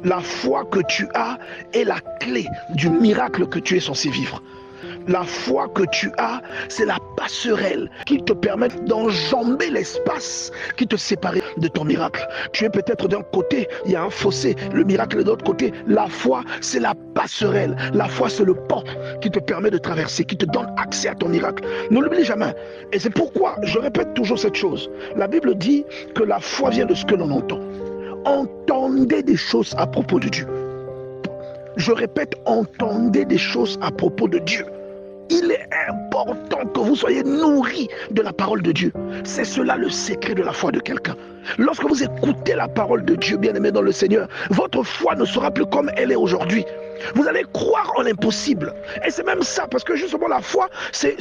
La foi que tu as est la clé du miracle que tu es censé vivre. La foi que tu as, c'est la passerelle qui te permet d'enjamber l'espace qui te séparait de ton miracle. Tu es peut-être d'un côté, il y a un fossé, le miracle est de l'autre côté. La foi, c'est la passerelle. La foi, c'est le pont qui te permet de traverser, qui te donne accès à ton miracle. Ne l'oublie jamais. Et c'est pourquoi je répète toujours cette chose. La Bible dit que la foi vient de ce que l'on entend. Entendez des choses à propos de Dieu. Je répète, entendez des choses à propos de Dieu. Il est important que vous soyez nourris de la parole de Dieu. C'est cela le secret de la foi de quelqu'un. Lorsque vous écoutez la parole de Dieu, bien-aimé dans le Seigneur, votre foi ne sera plus comme elle est aujourd'hui. Vous allez croire en l'impossible. Et c'est même ça, parce que justement la foi, c'est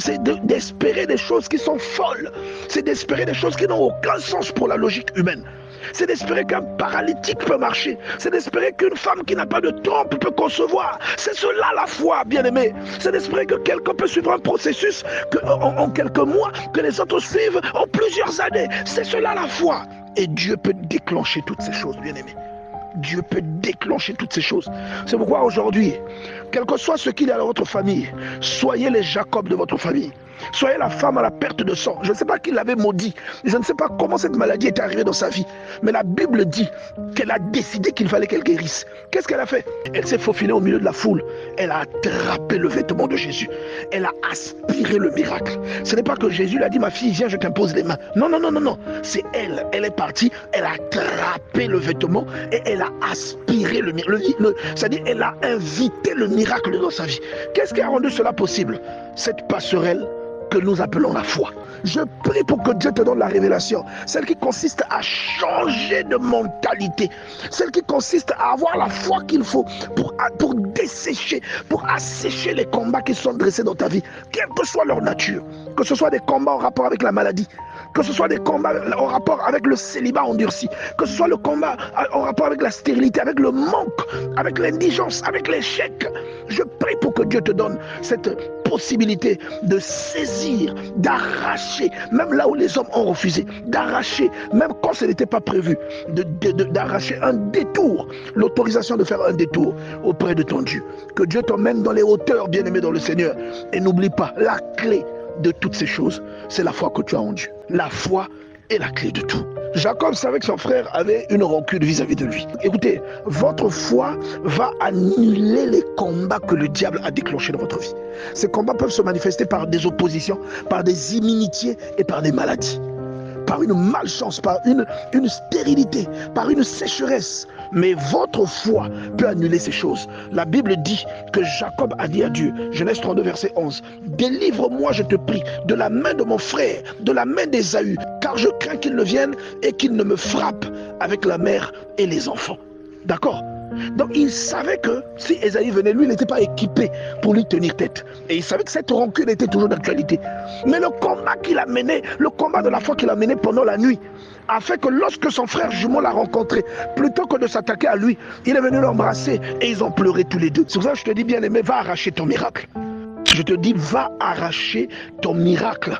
d'espérer des choses qui sont folles. C'est d'espérer des choses qui n'ont aucun sens pour la logique humaine. C'est d'espérer qu'un paralytique peut marcher. C'est d'espérer qu'une femme qui n'a pas de trompe peut concevoir. C'est cela la foi, bien-aimé. C'est d'espérer que quelqu'un peut suivre un processus en quelques mois, que les autres suivent en plusieurs années. C'est cela la foi. Et Dieu peut déclencher toutes ces choses, bien-aimé. Dieu peut déclencher toutes ces choses. C'est pourquoi aujourd'hui, quel que soit ce qu'il y a dans votre famille, soyez les Jacob de votre famille. Soyez la femme à la perte de sang. Je ne sais pas qui l'avait maudit. Je ne sais pas comment cette maladie est arrivée dans sa vie. Mais la Bible dit qu'elle a décidé qu'il fallait qu'elle guérisse. Qu'est-ce qu'elle a fait? Elle s'est faufilée au milieu de la foule. Elle a attrapé le vêtement de Jésus. Elle a aspiré le miracle. Ce n'est pas que Jésus lui a dit, ma fille, viens, je t'impose les mains. Non, non, non, non, non. C'est elle. Elle est partie. Elle a attrapé le vêtement et elle a aspiré le miracle. C'est-à-dire, elle a invité le miracle dans sa vie. Qu'est-ce qui a rendu cela possible? Cette passerelle que nous appelons la foi. Je prie pour que Dieu te donne la révélation, celle qui consiste à changer de mentalité, celle qui consiste à avoir la foi qu'il faut pour dessécher, pour assécher les combats qui sont dressés dans ta vie, quelle que soit leur nature, que ce soit des combats en rapport avec la maladie, que ce soit des combats en rapport avec le célibat endurci, que ce soit le combat en rapport avec la stérilité, avec le manque, avec l'indigence, avec l'échec. Je prie pour que Dieu te donne cette possibilité de saisir, d'arracher, même là où les hommes ont refusé, d'arracher, même quand ce n'était pas prévu, d'arracher un détour, l'autorisation de faire un détour auprès de ton Dieu. Que Dieu t'emmène dans les hauteurs, bien-aimé dans le Seigneur. Et n'oublie pas, la clé de toutes ces choses, c'est la foi que tu as en Dieu. La foi est la clé de tout. Jacob savait que son frère avait une rancune vis-à-vis de lui. Écoutez, votre foi va annuler les combats que le diable a déclenchés dans votre vie. Ces combats peuvent se manifester par des oppositions, par des inimitiés et par des maladies, par une malchance, par une stérilité, par une sécheresse. Mais votre foi peut annuler ces choses. La Bible dit que Jacob a dit à Dieu, Genèse 32, verset 11, « Délivre-moi, je te prie, de la main de mon frère, de la main d'Ésaü, car je crains qu'il ne vienne et qu'il ne me frappe avec la mère et les enfants. » D'accord? Donc il savait que si Ésaü venait, lui, il n'était pas équipé pour lui tenir tête. Et il savait que cette rancune était toujours d'actualité. Mais le combat qu'il a mené, le combat de la foi qu'il a mené pendant la nuit, a fait que lorsque son frère jumeau l'a rencontré, plutôt que de s'attaquer à lui, il est venu l'embrasser et ils ont pleuré tous les deux. C'est pour ça que je te dis, bien aimé, va arracher ton miracle. Je te dis, va arracher ton miracle.